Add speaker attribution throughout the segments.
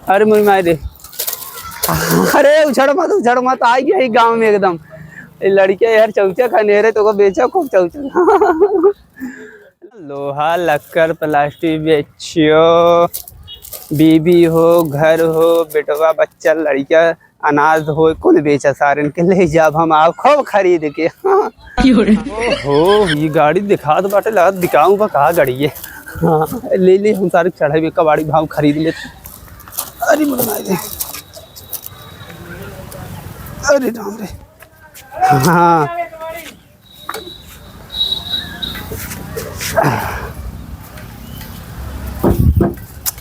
Speaker 1: अरे मुझे मार दे। अरे उछड़ मत आ गया ही गांव में एकदम। लड़के यार चौचा खाने रहे तो को बेचा खूब चौचा। लोहा लक्कर प्लास्टिक बेचियो, बीबी हो घर हो बेटवा बच्चा लड़का अनाज हो कुल बेचा सारे के ले जाब हम आप खूब खरीद के। ओहो ये गाड़ी दिखा तो बाटे लगा दिखाऊं बा कहा गाड़ी है। हाँ ले ले हम सारे चढ़े में कबाड़ी भाव खरीद लेते। अरे अरे राम रे। हाँ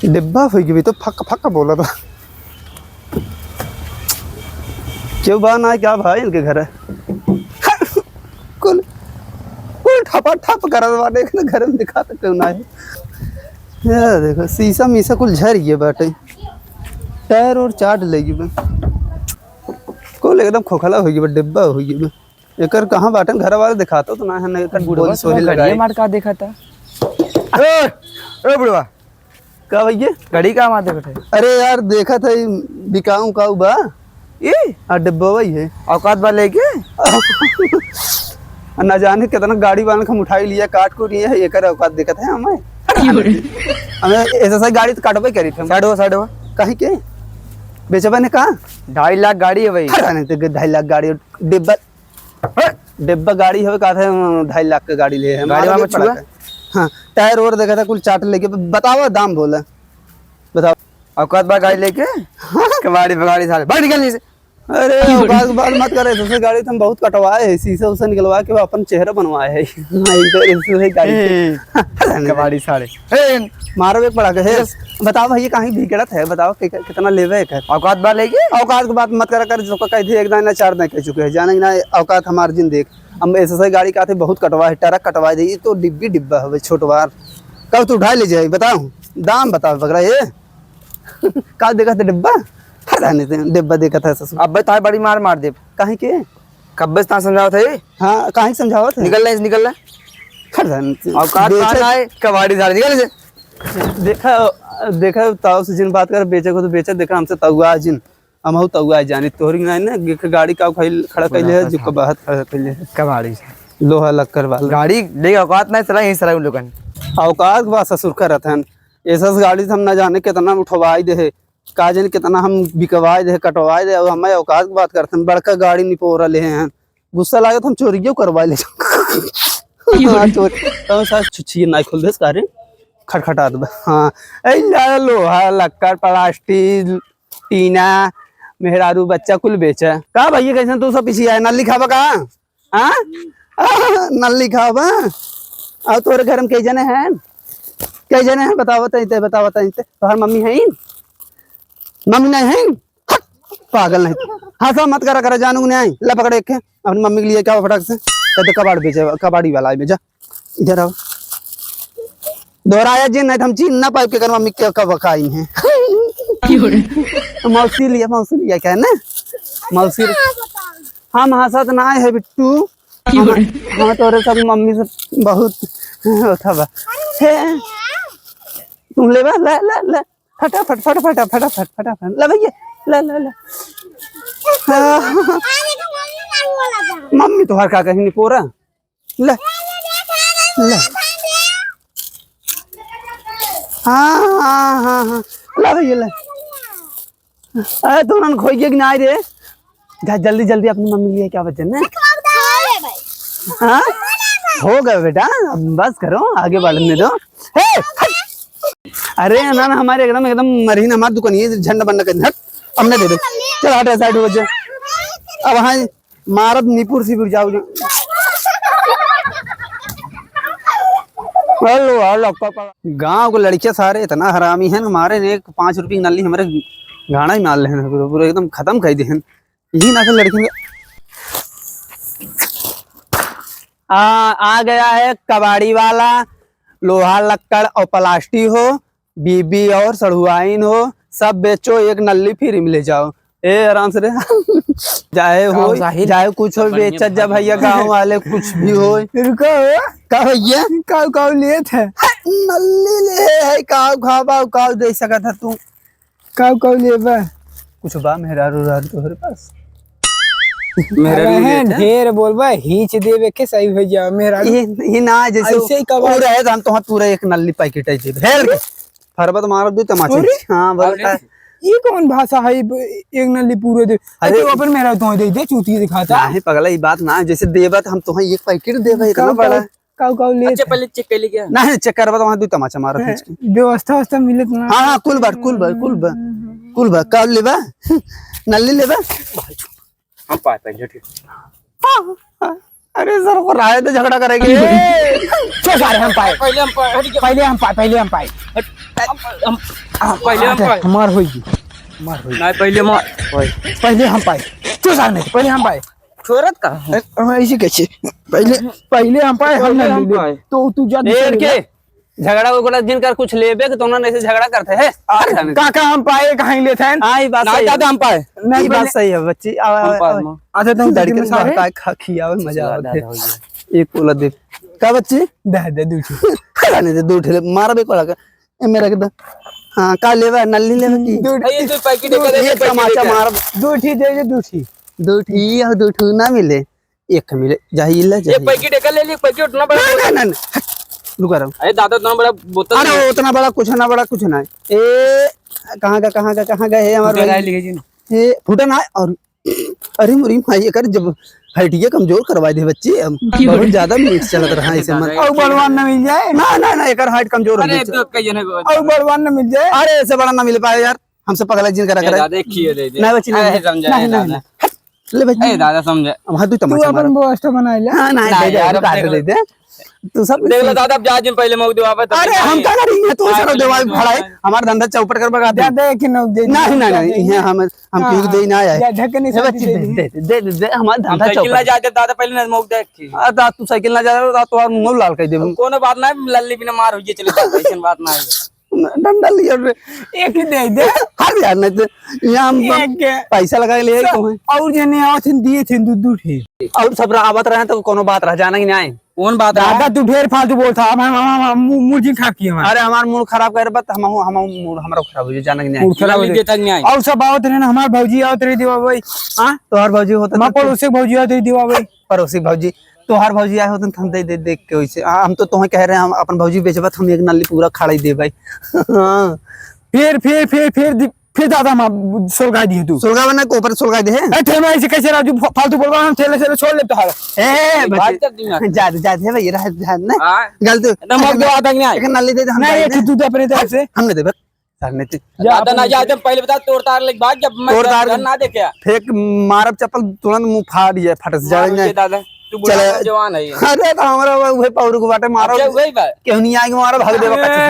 Speaker 1: डिब्बा हो गई तो फक फक बोला था क्यों बा ना क्या भाई इनके घर है। कुल कुल ठपा ठप कर घर में दिखाते क्यों ना है। यार देखो शीशा मीसा कुल झर गए बाटे टायर और चाट लेगी बे कुल एकदम खोखला हो गई डिब्बा हो गई एकर कहाँ बाटन घर वाले दिखाता तो ना है एकर बुढ़वा सोहे लगाए
Speaker 2: मार का देखा था।
Speaker 1: ओ बुढ़वा का भैया
Speaker 2: घड़ी का मार देखा था।
Speaker 1: अरे यार देखा था बिकाऊं का बा ये डिब्बा वही है
Speaker 2: औकात बा लेके
Speaker 1: न जाने कितना गाड़ी वाले हम उठाई लिया काट को लिया है एकर औकात देखा था हमें हमें ऐसा सा गाड़ी तो काटबे करी थे साढ़े कहीं के बेचबा ने कहा
Speaker 2: 2.5 लाख गाड़ी है भाई।
Speaker 1: 2.5 लाख गाड़ी डिब्बा गाड़ी है कहा था 2.5 लाख का गाड़ी ले है
Speaker 2: गाड़ी में छुआ।
Speaker 1: हाँ टायर और देखा था कुल चाट लेके बताओ दाम बोला बताओ
Speaker 2: औकात बा गाड़ी लेके कबाड़ी बगाड़ी सारे बाहर निकलने से।
Speaker 1: अरे औकात बात मत करे दूसरी गाड़ी तो हम बहुत कटवाए है शीशा उसा निकलवा के अपन चेहरा बनवाए है
Speaker 2: कबाड़ी सारे
Speaker 1: मारो एक पड़ा के बताओ भैया कहीं बिगड़त है बताओ कितना लेवे है
Speaker 2: औकात बा लेके
Speaker 1: औकात की बात मत करा कर जो कह थे एक दाना 4 दिन कह चुके हैं जाने ना औकात हमारे जिन देख हम ऐसा सही गाड़ी का थे बहुत कटवा है ट्रक कटवा दी तो डिब्बा है छोटवार कब तू उठा ले जाए बताओ दाम बताओ बकरा ये कल देखा था डिब्बा डिब्बा देखा था ससुर
Speaker 2: अब तार बड़ी मार दे
Speaker 1: कहीं के
Speaker 2: कब ता समझाओ थे।
Speaker 1: हाँ कहीं समझाओ थे
Speaker 2: निकल औकात है कबाड़ी सारे निकल से।
Speaker 1: देखा ताऊ से जिन बात कर बेचे को तो बेचा देखा हमसे तउआ जिन हम तउआ जानी तोहरी ना गाड़ी का खड़ा कैले है जो बात खड़ा कैले है
Speaker 2: कबाड़ी
Speaker 1: लोहा लक्कर वाला
Speaker 2: गाड़ी लेके औकात नहीं चला यही सारा उन लोगन
Speaker 1: औकात के बाद ससुर का रहता है ऐसा गाड़ी से हम ना जाने कितना उठवाई दे का जाने कितना हम बिकवाए दे कटवाए दे और हमें औकात की बात करते हैं बड़का गाड़ी निपो रहे हैं गुस्सा लगे तो हम चोरियों करवा ले छुच्छी ना खुल दे सारे खटखटा दे। हाँ लोहा लक्कर प्लास्टिक टीना मेहरारू बच्चा कुल बेचा का भैया कैसे तू सब पीछे आए नल लिखावा का हाँ नल लिखावा और तोरे घर में कई जने हैं बताओ तोहर मम्मी है मम्मी नहीं है पागल नहीं हाँ सब मत करा जानू नहीं ला पकड़े एक अपनी मम्मी के लिए क्या फटाक से कहते कबाड़ बेचे कबाड़ी वाला है बेचा इधर आओ दोहराया जी नहीं हम चीन ना पाइप के कर मम्मी क्या कब आई है मौसी लिया क्या है ना मौसी हम हंसत ना है बिट्टू हाँ तोरे सब मम्मी से बहुत था तुम ले ला फटाफट ला भैया ला मम्मी तो हर का कहीं नहीं पोरा ला हाँ ला भैया ला अरे दोनों खोई के नहीं रे जा जल्दी अपनी मम्मी लिए क्या बच्चे ने हाँ हो गया बेटा अब बस करो आगे बढ़ने दो अरे ना हमारे एकदम मरीन हमारी दुकान है झंडा बनना कर हट हमने दे दो चल हट साइड हो जाए अब हाँ मारत नीपुर सिपुर जाओ गांव को लड़कियां सारे इतना हरामी हैं हमारे ने 5 रुपये नली हमारे गाना ही मार ले पूरा एकदम खत्म कर दे यही ना लड़की आ गया है कबाड़ी वाला लोहा लक्कड़ और प्लास्टिक हो बीबी और सड़ुआइन हो सब बेचो एक नली फ्री में ले जाओ ए आराम से रे जाए कुछ हो बेचा जब भैया गाँव वाले कुछ भी हो
Speaker 2: रुको
Speaker 1: का भैया
Speaker 2: काऊ लिए थे
Speaker 1: नली ले है काऊ खाओ दे सका था तू
Speaker 3: का लेबा
Speaker 1: कुछ बा मेहरारू रारू तोहरे पास?
Speaker 2: मेरा
Speaker 3: है ढेर बोलबा हिच देवे के सही भैया मेरा
Speaker 1: ये ना जैसे
Speaker 3: ऐसे ही कबाड़-
Speaker 1: पूरा है हम तो पूरा एक नल्ली पैकेट है जेब हेल के फरबत मार दू तमाचे। हां बोलता है
Speaker 3: ये कौन भाषा है एक नली पूरे दे अरे तो अपन मेरा तो दे दे चूती दिखाता
Speaker 1: नहीं पगला ये बात ना जैसे देबा तो हम तो एक पैकेट देबा इतना बड़ा
Speaker 3: का ले
Speaker 2: अच्छा पहले चेक कर ली क्या?
Speaker 1: नहीं चेक करबा तो वहां दू तमाचा मारत खींच के।
Speaker 3: व्यवस्था मिलत ना
Speaker 1: हां हां कुल बार का लेबा नल्ली लेबा
Speaker 2: हम पाते हैं ठीक।
Speaker 1: अरे सर को राय तो झगड़ा करेंगे
Speaker 3: चल सारे हम पाए
Speaker 2: पहले हम पाए
Speaker 3: पहले हम पाए पहले हम पाए
Speaker 2: पहले हम पाए
Speaker 3: हमार होगी
Speaker 2: नहीं पहले
Speaker 3: पहले हम पाए तू सारे नहीं पहले हम पाए
Speaker 2: छोरत का
Speaker 3: हम ऐसे कैसे पहले हम पाए हम
Speaker 2: पहले हम
Speaker 3: नहीं
Speaker 2: पाए।
Speaker 3: ले तो तू जा
Speaker 1: देर के झगड़ा उगड़ा जिनकर कुछ लेबे के तो उन्होंने ऐसे झगड़ा करते हैं
Speaker 3: काका हम पाए कहीं लेते हैं
Speaker 1: हाँ ये बात
Speaker 2: नहीं
Speaker 1: सही है।
Speaker 2: दादा हम पाए
Speaker 1: ये बात सही है बच्ची
Speaker 2: हम पाए मां।
Speaker 3: अच्छा तुम
Speaker 1: लड़के
Speaker 3: में सारे
Speaker 1: सारे खियावे मजा आवे एक पोला दे का बच्ची
Speaker 3: दे दे दूसरी
Speaker 1: खाने दे दो ठेले मार बे कोला का ए मेरा के हां का लेवा नल्ली लेवा की
Speaker 2: ये तो पैकेट का
Speaker 1: ये तमाचा मार
Speaker 3: दूठी दे दे दूठी
Speaker 1: दो ठी और दो ठू ना मिले एक मिले जाहिला
Speaker 2: ये
Speaker 1: जाहिला
Speaker 2: पैकेट का ले ली पैकेट उतना बड़ा
Speaker 1: ना रुका रहा
Speaker 2: अरे दादा उतना बड़ा बोतल
Speaker 1: अरे उतना बड़ा कुछ ना बड़ा कुछ ना ए कहां का है हमारे
Speaker 2: राय
Speaker 1: भाई
Speaker 2: लिखे जी
Speaker 1: ये फुटन है और अरे मुरी भाई कर जब हड्डियां कमजोर करवा दे बच्चे हम बहुत ज्यादा मिक्स चलत रहा है इसे मन
Speaker 3: और बलवान न मिल जाए
Speaker 1: ना एकर हाइट कमजोर हो
Speaker 2: अरे
Speaker 1: गई
Speaker 2: तो कई जने को
Speaker 3: और बलवान न मिल जाए
Speaker 1: अरे ऐसे बड़ा ना मिल पाए यार हमसे पगला जिन करा करे
Speaker 2: दादा खिए दे दे
Speaker 1: नहीं बच्ची नहीं
Speaker 2: समझा
Speaker 1: नहीं
Speaker 2: दादा
Speaker 1: ले बच्ची
Speaker 2: ए दादा समझा
Speaker 1: अब हां तू
Speaker 3: तू
Speaker 1: तमाचा मार
Speaker 3: अपन व्यवस्था बना ले
Speaker 1: हां नहीं दे
Speaker 2: यार,
Speaker 1: यार
Speaker 2: अब
Speaker 1: काट
Speaker 2: देख
Speaker 1: दे दे तू सब
Speaker 2: देख लो दादा अब जा दिन पहले मौक देवा
Speaker 1: अरे हम का करेंगे तू सारा देवाल भड़ाई हमारा धंधा चौपट कर बगा दे
Speaker 3: ज्यादा कि न दे
Speaker 1: नहीं ये हम क्यों दे ना आए
Speaker 3: या ढकने
Speaker 1: ए बच्ची दे हमारा धंधा
Speaker 2: साइकिल ना
Speaker 1: चौपट
Speaker 2: जाते दादा पहले ना मौक देख के
Speaker 1: आ दा तू साइकिल ना जा रहा तो मुंह लाल कर दे
Speaker 2: कोनो बात ना लल्ली बिना मार होइए चले दादा ऐसन बात ना है
Speaker 1: डंडा लिया रे
Speaker 3: एक ही दे दे
Speaker 1: हर यार नहीं तो यहाँ हम पैसा लगा के ले आई कौन
Speaker 3: और जने आवत दिए थे दूठी
Speaker 1: और सब आवत रहे तो कोनो बात रह जाना कि नहीं
Speaker 2: कौन बात है
Speaker 3: दादा तू ढेर फालतू बोलता हम मुर्गी खा की हमारा
Speaker 1: अरे हमार मूड खराब कर बत हम मूड हमारा खराब हो जाए जाना कि नहीं
Speaker 3: मूड खराब हो
Speaker 2: लल्ली
Speaker 3: जाए।
Speaker 2: देता नहीं आई
Speaker 3: और सब आवत रहे ना हमार भौजी आवत रही दीवा भाई
Speaker 1: हां तोहर भौजी होता
Speaker 3: मां पड़ोसी भौजी आवत रही दीवा भाई
Speaker 1: पड़ोसी भौजी तोहर भौजी आए होते हम दे देख के वैसे हम तो तुम्हें कह रहे हैं हम अपन भौजी बेचबत हम एक नली पूरा खाड़ी दे भाई हां
Speaker 3: फिर दादा मां सोलगा दिए तू
Speaker 1: सुलगा बना को ऊपर सुलगा दे
Speaker 3: ए ठेमा ऐसे कैसे राजू फालतू बोल रहा हम ठेले से छोड़ लेते हाल
Speaker 1: ए
Speaker 2: बात कर दी ना।
Speaker 1: जा भाई रह ना
Speaker 2: हां
Speaker 1: गलत
Speaker 2: ना मौक देवा तक नहीं आई
Speaker 1: एक नली दे हम
Speaker 3: नहीं ये तू दे अपने तरफ से
Speaker 1: हमने दे सरने ते
Speaker 2: दादा ना जाते पहले बता तोड़ तार लग बात जब मैं
Speaker 1: तोड़ तार-
Speaker 2: घर ना देखे
Speaker 1: फेंक मारब चप्पल तुरंत मुंह फाड़ जाए फट जाए
Speaker 2: दादा तू बुढ़ा
Speaker 1: चले-
Speaker 2: जवान है ये।
Speaker 1: अरे तो हमारा वही पाउर को बाटे मारो
Speaker 2: अच्छा वही बात
Speaker 1: क्यों नहीं आएगा मारो भाग देवा कच्चे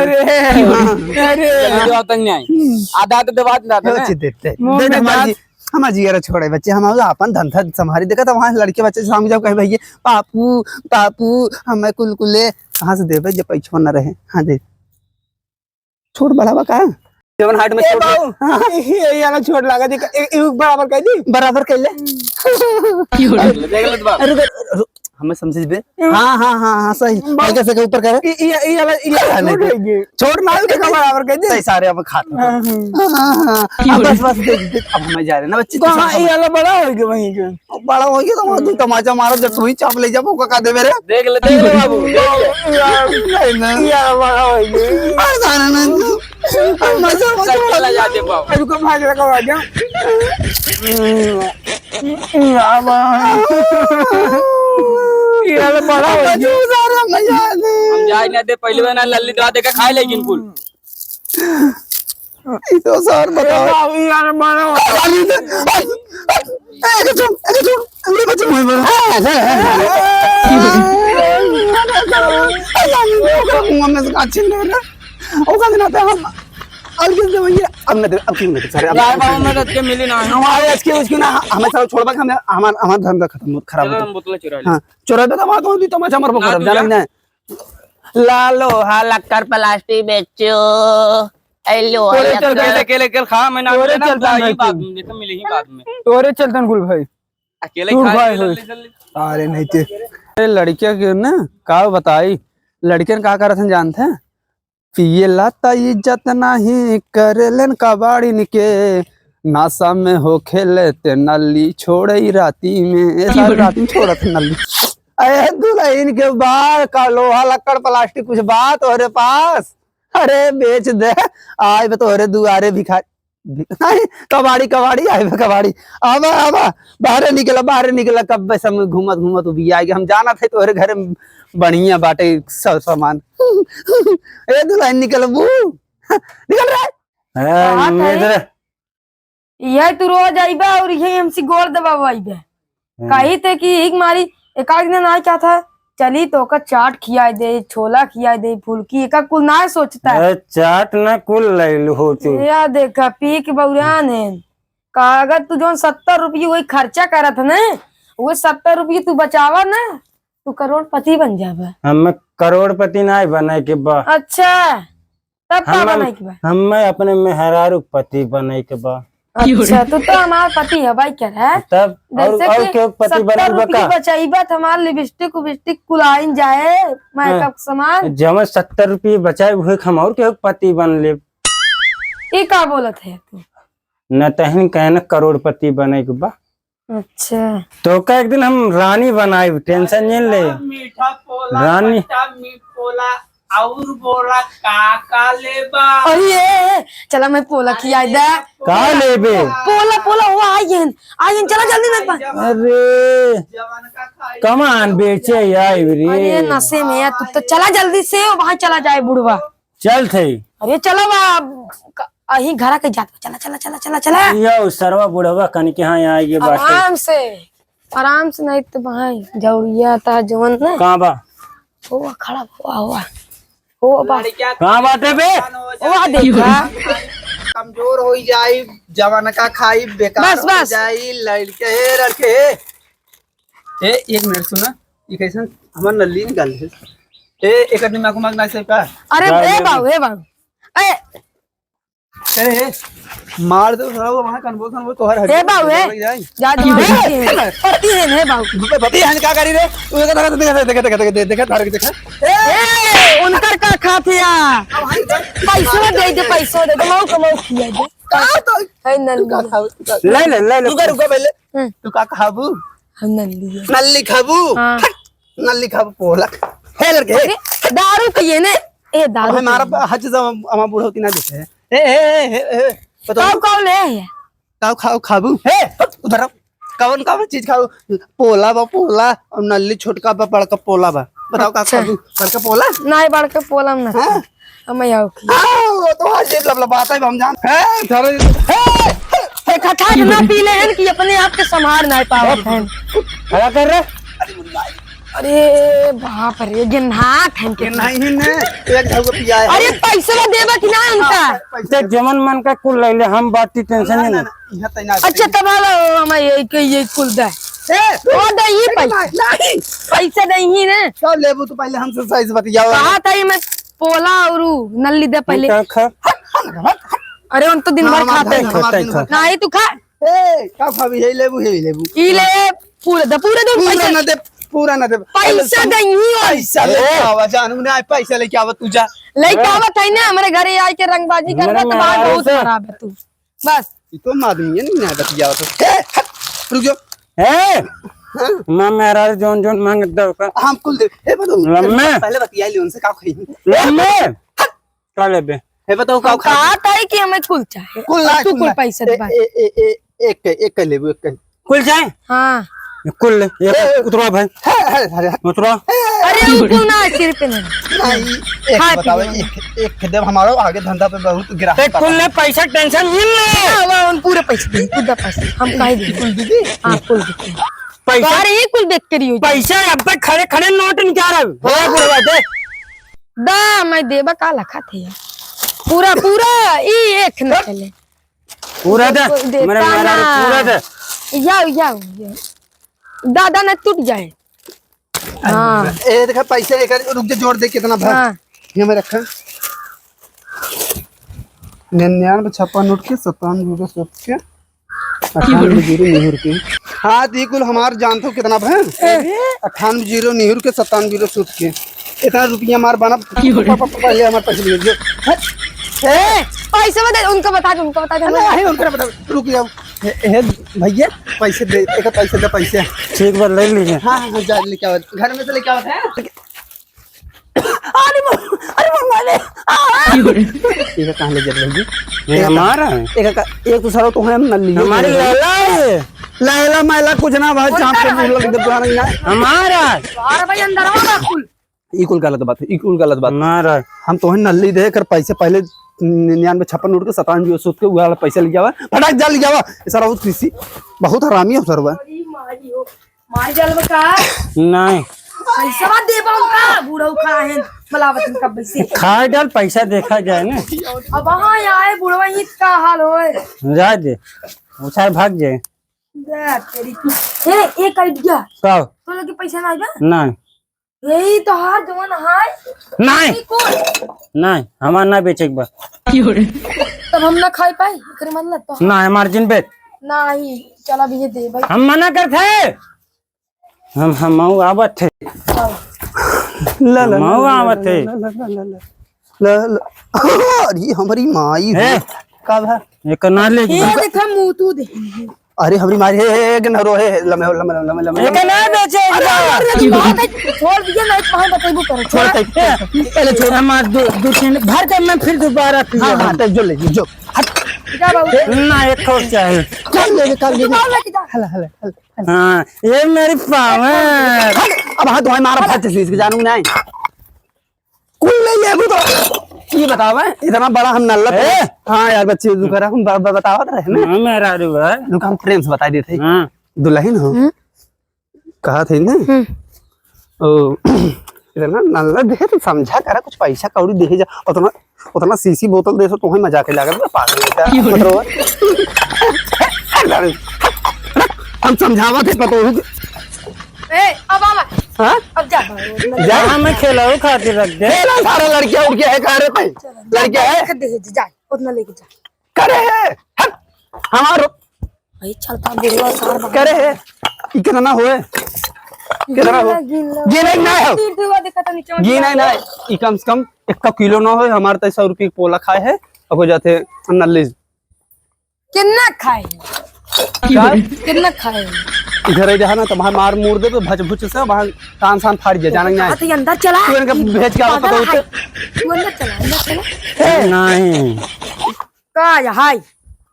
Speaker 3: अरे
Speaker 2: लल्ली देवा तक नहीं आई आधा तो देवा दादा
Speaker 1: से
Speaker 2: ने
Speaker 1: देते
Speaker 3: मुंह
Speaker 1: दे
Speaker 3: में
Speaker 1: हमारी हमारा जिगर छोड़े बच्चे हम अपन धंधा संभारी देखा था वहां लड़के बच्चे शाम जब कहे भैया पापू हमें कुलकुले कहाँ से देवे जब पैसा न रहे हाँ दे छोड़ बढ़ावा का सेवन हार्ट में
Speaker 3: ए
Speaker 1: छोड़
Speaker 3: बाऊ ये वाला छोड़ लगा दे एक बराबर कर दी
Speaker 1: बराबर कर ले
Speaker 2: देख ले बाप
Speaker 1: रुक हमें समझ बे हाँ सही कैसे के ऊपर करे
Speaker 3: ये वाला
Speaker 1: छोड़ ना
Speaker 3: के बराबर कर दे
Speaker 1: सही सारे अब खाते हाँ बस देख अब हमें जा रहे ना बच्चे
Speaker 3: तो हाँ ये वाला बड़ा हो गया वहीं के
Speaker 1: बड़ा हो गया तो तू तमाचा मारो जब तू ही चाप ले जाओ का दे मेरे
Speaker 2: देख ले बाबू
Speaker 3: ये वाला बड़ा हो गया
Speaker 2: साइकिल ना जाते बाबू
Speaker 3: अरे को भाग लगा आ गया ये वाला बड़ा हो गया
Speaker 2: हम जाए ना दे पहले ना लल्ली दवा देके खाए लेकिन कुल
Speaker 1: तो सर बताओ
Speaker 3: ये वाला बड़ा हो
Speaker 2: राय बाबू में रख के मिली ना
Speaker 1: हमारे आज के उसकी ना हमें सब छोड़ हमें हमारा धंधा खत्म खराब
Speaker 2: चलो
Speaker 1: हो
Speaker 2: हम बोतल चुरा ले
Speaker 1: हाँ चोरा पे तो तो तमाचा मर
Speaker 2: ना,
Speaker 1: कर
Speaker 2: तू
Speaker 1: जाना
Speaker 2: जा।
Speaker 1: नहीं
Speaker 4: लालो हा लक्कर प्लास्टिक बेचो एलो
Speaker 2: तोरे चल के अकेले अकेले खा मैं ना
Speaker 3: तोरे
Speaker 2: मिले ना
Speaker 3: चलता
Speaker 2: ही
Speaker 3: भाई
Speaker 2: बात
Speaker 3: तू।
Speaker 2: ये तो मिले ही बाद में
Speaker 3: तोरे चलतन गुल भाई
Speaker 2: अकेले
Speaker 3: तू
Speaker 2: खा
Speaker 3: भाई
Speaker 2: जल्दी जल्दी
Speaker 3: अरे नहीं ते
Speaker 1: लड़किया के ना का बताई लड़कियन का करत हैं जानते हैं पिए लाता इज्जत नहीं करेलन कबाड़ी के नासा में हो खेले ते नली छोड़े राती में ऐसा राती में छोड़त नली। अरे दुल्हन के बाल का लोहा लक्कड़ प्लास्टिक कुछ बात और पास, अरे बेच दे आए बे तोरे दुआरे भिखारी कबाड़ी कबाड़ी आए बे कबाड़ी आवा आवा बाहर निकला कब बे सब घूमत घूमत भी आएगी। हम जाना थे तोरे घर में बढ़िया बाटे सब सामान। ए दुल्हन निकल बू निकल रहा
Speaker 5: यह तू रोज आईबा और यही हमसे गोर दबाव आईबा कही थे कि एक मारी एक आध दिन ना क्या था चली तो का चाट खिया दे छोला खिया दे फुलकी एक कुल ना सोचता है
Speaker 2: चाट ना कुल लैल हो तू
Speaker 5: या देखा पी के बउरान है कागज तू जो 70 रुपये वही खर्चा करत ना वो 70 रुपये तू बचावा ना तू करोड़पति बन जावा।
Speaker 2: हम करोड़पति ना बने के बा।
Speaker 5: अच्छा तब का बनाए के बा
Speaker 2: हम अपने मेहरारू पति बने के बा।
Speaker 5: अच्छा तो हमारा पति है भाई क्या है
Speaker 2: तब और क्यों पति बने बका
Speaker 5: बचाईबा हमारा लिपस्टिक विपस्टिक कुलाइन जाए मेकअप सामान
Speaker 2: जब 70 रुपये बचाए हुए हम और क्यों पति बन ले।
Speaker 5: ये का बोलत है तू
Speaker 2: न तहन कहना करोड़पति बने के बा।
Speaker 5: अच्छा
Speaker 2: तो का एक दिन हम रानी बनाए टेंशन नहीं ले
Speaker 1: मीठा पोला
Speaker 2: रानी
Speaker 1: पोला और बोला काका लेबा।
Speaker 5: अरे चला मैं पोला खियाई दे
Speaker 2: का लेबे
Speaker 5: पोला पोला वो आयन आयन चला जल्दी मत पा।
Speaker 2: अरे कमान बेचे यार
Speaker 5: अरे नशे में है तू तो चला जल्दी से वहाँ चला जाए बुढ़वा
Speaker 2: चल थे।
Speaker 5: अरे चलो वहाँ अही घरा के जात चला चला चला चला चला
Speaker 2: यो सरवा बुढ़वा कन के यहाँ आएगी
Speaker 5: आराम से नहीं तो वहाँ जौरिया था जवन ना
Speaker 2: कहाँ बा
Speaker 5: हुआ खड़ा हुआ हुआ
Speaker 2: कहाँ बाटे बे
Speaker 5: हुआ देखा
Speaker 1: कमजोर हो जाई जवान का खाई बेकार हो जाई लड़के रखे। ए एक मिनट सुना ये कैसन हमर नल्ली निकाल है ए एक आदमी माको मांगना से का।
Speaker 5: अरे ए बाबू ए
Speaker 1: अरे मार दो साला वहां कन्वर्सन वो तोहर हट
Speaker 5: ए बाबू जा पति है बाबू
Speaker 1: पति हन का करी रे तू देखा
Speaker 5: ए उनकर का खातिया पैसा दे दे मौ कमाओ खिया दे है नल्ली
Speaker 2: ले
Speaker 1: रुको पहले तू का खाबू
Speaker 5: हम
Speaker 1: नल्ली खाबू नल्ली खाबू पोला हे लड़के
Speaker 5: दारू पिए ने ए दारू
Speaker 1: हमारा हज हम बूढ़ो की ना देखे ए
Speaker 5: कब ले
Speaker 1: खाओ खाबू हे उधर कौन कौन चीज खाओ पोला बा पोला और नल्ली छोटका बा बड़का पोला बा बताओ का खाबू बड़का पोला
Speaker 5: नहीं बड़का पोला में ना हम आओ
Speaker 1: आओ तो आज ये लबलबाता है हम जान
Speaker 5: हे खटा ना पी ले हैं कि अपने आप के संभाल नहीं पावत हैं
Speaker 2: क्या कर रहे
Speaker 5: अरे बाप रे गिन्हात हैं के
Speaker 1: नहीं ने एक ढागो पिया है।
Speaker 5: अरे पैसा देबा कि ना उनका
Speaker 2: ते जमन मन का कुल ले ले हम बात टेंशन नहीं
Speaker 1: यहां तैना
Speaker 5: अच्छा तब हम ये कुल दे ओ दे ये पैसा दे ही ने
Speaker 1: सब लेबू तो पहले हमसे साइज बतियाओ
Speaker 5: कहा था मैं पोला और नल्ली दे पहले अरे उन तो दिन भर खाते नहीं तू खा
Speaker 1: ए का खाबी हे लेबू
Speaker 5: ई ले पूरे दे
Speaker 1: पूरा ना दे
Speaker 5: पैसा दही
Speaker 1: पैसा लेके आवा जानू ना पैसा लेके आवा तू जा
Speaker 5: लेके आवत है ना हमारे घरे आके रंगबाजी करबा तो बात बहुत खराब है तू बस
Speaker 1: ये तो आदमी है नहीं ना बतियाओ तो रुक जाओ
Speaker 2: ए मैं मेरा जोन जोन मांग दो का
Speaker 1: हम कुल दे ए बताओ
Speaker 2: लम्मे
Speaker 1: पहले बतिया ले उनसे का खाई
Speaker 2: लम्मे का लेबे
Speaker 1: हे बताओ का
Speaker 5: कहा था कि हमें कुल चाहिए तू कुल पैसा दे
Speaker 1: एक लेबू एक
Speaker 2: कुल जाए
Speaker 5: हां
Speaker 2: कुल उतरो भाई उतरो
Speaker 5: अरे कुल ना सिर्फ नहीं
Speaker 1: एक बताओ एक दे हमारा आगे धंधा पे बहुत ग्राहक
Speaker 2: कुल ले पैसा टेंशन नहीं ले
Speaker 5: हां उन पूरे पैसे दे खुद पैसे हम काहे दे
Speaker 1: कुल दीदी
Speaker 5: हां कुल दे
Speaker 2: पैसा
Speaker 5: अरे कुल देख करियो
Speaker 2: पैसा अब तक खड़े खड़े नोट निकाल रहा बुढ़वा दे
Speaker 5: दा मैं देबा का लखा थे पूरा पूरा ई एक न चले
Speaker 2: पूरा दे मेरे मेरा पूरा दे
Speaker 5: जाओ दादा न टूट जाए हाँ
Speaker 1: ए देखा पैसे एक रुक जा जोड़ दे कितना भर ये मैं रखा 99 नोट के 57 के 98 निहुर के हाँ दी कुल हमार जानते हो कितना भर 98 निहुर के 57 सूट के इतना रुपया मार बना पहले हमारे पैसे ले लीजिए।
Speaker 5: पैसे में दे उनको बता दो
Speaker 1: नहीं उनका बता रुक जाओ। हे भैया पैसे दे पैसे
Speaker 2: ठीक बात ले लीजिए।
Speaker 1: हाँ हाँ जा लेके आओ घर में से लेके आओ है। अरे माले ये कहाँ ले जा रही
Speaker 2: ये हमारा है।
Speaker 1: एक तो सारा तो हम नल्ली
Speaker 2: हमारी लैला है।
Speaker 1: लैला मैला कुछ ना भाई चाप के मुंह लग दे ना
Speaker 2: हमारा
Speaker 5: अरे भाई अंदर आओ ना कुल
Speaker 1: इकुल गलत बात है इकुल गलत बात।
Speaker 2: हमारा
Speaker 1: हम तो नल्ली दे कर पैसे पहले 99 उठ के 97 सूद के वाला पैसे ले जावा फटाक जा ले जावा सारा उस किसी बहुत हरामी हो सरवा।
Speaker 5: मार जलवा का
Speaker 2: नहीं
Speaker 5: पैसा मत दे पाऊं का बूढ़ा खा है मलावत का पैसे
Speaker 2: खा डाल पैसा देखा जाए ना।
Speaker 5: अब वहां आए बुढ़वा ही का हाल होए
Speaker 2: जा दे उछाल भाग जाए।
Speaker 5: दे तेरी की ए एक आइडिया
Speaker 2: कब
Speaker 5: तो लगे पैसा ना आइबा
Speaker 2: नहीं
Speaker 5: यही तो हार जवन हाय
Speaker 2: नहीं
Speaker 5: कौन
Speaker 2: नहीं हमार ना बेचे बा
Speaker 5: तब हम ना खाई पाई करे मतलब तो
Speaker 2: ना मार्जिन बेच
Speaker 5: नहीं चला भी ये दे भाई
Speaker 2: हम मना करते हम आवत थे
Speaker 1: ला ला
Speaker 2: मऊ आवत थे
Speaker 1: ला अरे हमारी माई
Speaker 2: ए
Speaker 1: कब है
Speaker 2: एक ना ले
Speaker 5: ये देखा मुंह तू दे
Speaker 1: अरे हमारी माई है कि नरो है लमे लमे लमे लमे
Speaker 2: एक ना बेचे
Speaker 5: छोड़ दिया नहीं कहां बताइबो कर
Speaker 1: छोड़
Speaker 2: पहले छोड़ हमार दो तीन भर के मैं फिर दोबारा पी
Speaker 1: हाँ हाँ तब जो ले जो
Speaker 5: जा बाबू
Speaker 2: ना एक ठोक चाहिए
Speaker 1: कल ले हला हला
Speaker 2: हाँ ये मेरी पावर
Speaker 1: अब हाँ तुम्हें मारा फट से इसके जानू नहीं कुल नहीं है वो तो ये बतावा इतना बड़ा हम नल्ला हाँ यार बच्चे करा हम बतावा रहे ना
Speaker 2: मेरा
Speaker 1: रुक हम प्रेम से बता देते
Speaker 2: हाँ
Speaker 1: दुल्हन हो कहा थे ना ओ इतना नल्ला दे तो समझा करा कुछ पैसा कौड़ी दे जा उतना सीसी बोतल दे सो तुम्हें मजाक लगा पागल हम समझावा थे पतो
Speaker 5: ए अब आवा
Speaker 1: हाँ
Speaker 5: अब जा
Speaker 1: जा
Speaker 2: हमें खिलाओ खातिर रख दे
Speaker 1: सारा लड़कियां उड़ के है कह रहे भाई लड़कियां है
Speaker 5: दे जा उतना लेके जा
Speaker 1: करे है हमारो
Speaker 5: भाई चलता बुढ़वा सार
Speaker 1: करे है कितना होए कितना हो ये नहीं ना हो
Speaker 5: तीर दुआ देखा तो नीचे
Speaker 1: ये नहीं ना ये कम से कम 1 किलो ना हो हमारे तो 100 रुपये पोला खाए है अब हो जाते नल्ली
Speaker 5: कितना खाए कितना खाए
Speaker 1: इधर जहाँ ना तुम्हारा मार मूर दे तो भच भुच से वहाँ कान शान फाड़ दिया जाना नहीं
Speaker 5: तो अंदर चला
Speaker 1: तू इनका भेज के आओ पता होते
Speaker 5: तू अंदर चला
Speaker 2: नहीं
Speaker 5: का हाय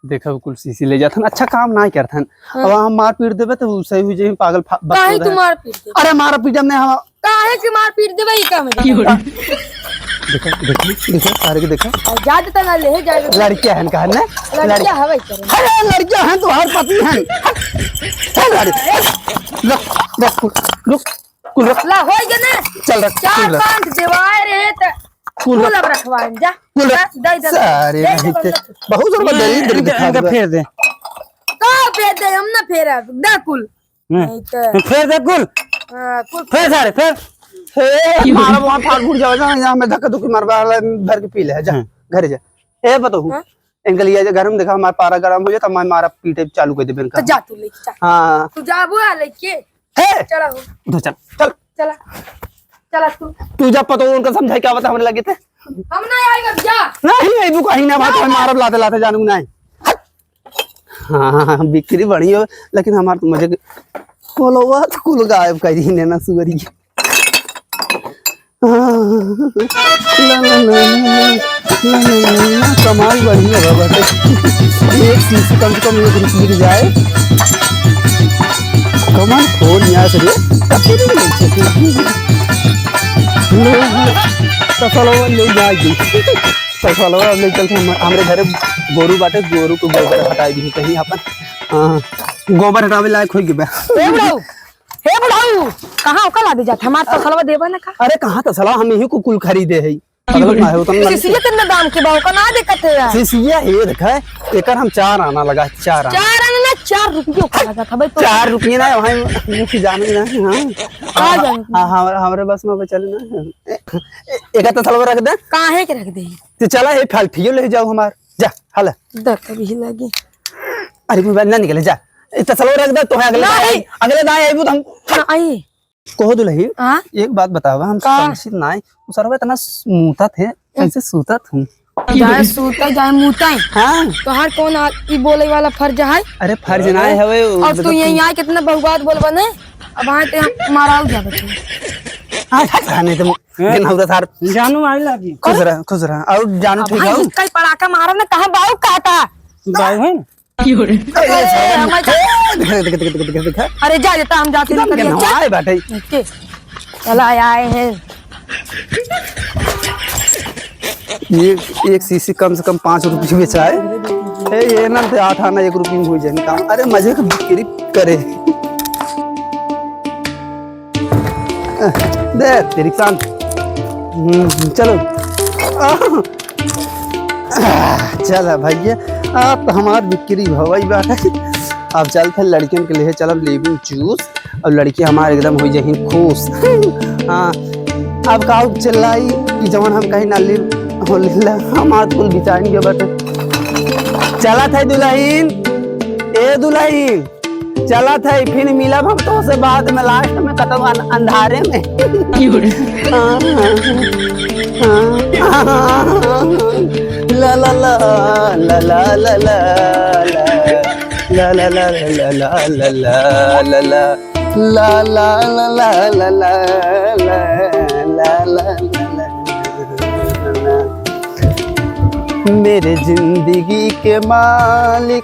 Speaker 1: देखो कुल सीसी ले जाता अच्छा काम ना करता अब हम मार पीट देवे तो सही हुई जे पागल
Speaker 5: काहे तू मार पीट दे
Speaker 1: अरे मार पीट हमने हम
Speaker 5: काहे के मार पीट देबे ई काम
Speaker 1: देखो देखो देखो सारे के देखो
Speaker 5: जा देता ना ले जा
Speaker 1: लड़कियां हैं कहा ना
Speaker 5: लड़कियां हवे करे
Speaker 1: अरे लड़कियां हैं तो हर पति हैं रुक
Speaker 5: ला होई गने
Speaker 1: चल रख
Speaker 5: 4-5 देवाए रे त कुल अब रखवाए जा दे दे
Speaker 1: सारे बहुत जोर में दरी दिखा दे
Speaker 2: फेर दे
Speaker 5: का फेर दे हम ना फेरा दे कुल नहीं तो
Speaker 2: फेर दे कुल
Speaker 5: कुल
Speaker 2: फेर सारे फेर
Speaker 1: मारा वहां फाड़ फूट जावे ना यहां में धक्का धुक्की मारवा भर के पी ले जा घर जा ए बताओ इनके लिए घर में देखा हमारा पारा गरम हो जाए तो मैं मारा पीटे चालू कर दे इनका
Speaker 5: तो जा तू लेके जा
Speaker 1: हां
Speaker 5: तू जा बुआ लेके
Speaker 1: ए
Speaker 5: चला
Speaker 1: उधर चल चल
Speaker 5: चला चला
Speaker 1: तू जब पता उनका समझाई क्या बता हमने लगे थे
Speaker 5: हम ना आएगा जा
Speaker 1: नहीं आई बुक कहीं ना बात मैं मारब लाते लाते जानू नहीं हां बिक्री बढ़ी हो लेकिन हमार तो मजे कोलवा कुल गायब कर दी ने ना सुगरी ला ला ला कमाल बढ़िया है बात एक चीज कम से कम एक रुपये की जाए कमाल खोल यहाँ से सफलवा ले जाएगी सफलवा ले चलते हमारे घर गोरू बाटे गोरू को गोबर हटाई दी कहीं अपन गोबर हटावे लायक हो गया
Speaker 5: हे बुढ़ाऊ कहां ओका ला दे जा हमार तो सलवा देबा ना का
Speaker 1: अरे कहाँ तो सलाह हम यही को कुल खरीदे है अगला ना है उतना
Speaker 5: सीसीए कितना दाम के बाऊ का ना देखत है
Speaker 1: सीसीया है देखा एकर हम 4 आना लगा 4 आना
Speaker 5: 4 आना ना 4 रुपये का लगा था भाई तो
Speaker 1: 4 रुपये ना वहाँ मुझे जाने ना
Speaker 5: आ जाने
Speaker 1: हाँ हमारे बस में चले ना एक तो सलवा रख दे
Speaker 5: काहे के रख दे
Speaker 1: तो चला ये फलफियो ले जाओ हमार जा हल
Speaker 5: दर कभी लगी
Speaker 1: अरे ना निकले जा इतना सलवा रख दे तो है अगले ना आई तो हम
Speaker 5: ना आई
Speaker 1: कहो दुल्ही
Speaker 5: हाँ
Speaker 1: एक बात बतावा हम
Speaker 5: का?
Speaker 1: समझित ना वो सरवा इतना मुता थे कैसे सूता हूँ
Speaker 5: जाए सूता जाए मुता
Speaker 1: हाँ
Speaker 5: तो हर कौन ई बोले वाला फर्ज है
Speaker 1: अरे फर्ज ना है वे
Speaker 5: और तू यहीं आए कितना बहुबात बोल बने अब आए ते माराऊ जा बच्चे
Speaker 1: हाँ खाने तो दिन होता थार
Speaker 3: जानू आई लगी
Speaker 1: खुश रहा और जानू ठीक है
Speaker 5: कई पड़ाका मारा ना कहाँ बाऊ काटा
Speaker 3: गाय है ना
Speaker 1: दिखा
Speaker 5: अरे जा देता हम जाते
Speaker 1: कितना
Speaker 5: हैं
Speaker 1: क्या है बैठे
Speaker 5: चला आए हैं
Speaker 1: ये एक सीसी कम से कम 5 रुपये बेचा है ये ना थे 8 आना 1 रुपये में हो जाए काम अरे मजे का बिक्री करे दे तेरी शान चलो चल भैया अब तो हमार बिक्री भवाई बात है अब चल फिर लड़कियों के लिए चल लेबू जूस और लड़की हमारे एकदम हो जाए खुश हाँ अब का चिल्लाई कि जवन हम कहीं नाली हो लीला हमार कुल बिचाएंगे बट चला था दुल्हीन ए दुल्हीन चला था फिर मिला हम तो से बाद में लास्ट में कतम अंधारे में ला ला ला ला ला ला ला ला ला ला ला ला ला ला ला ला ला ला मेरे जिंदगी के मालिक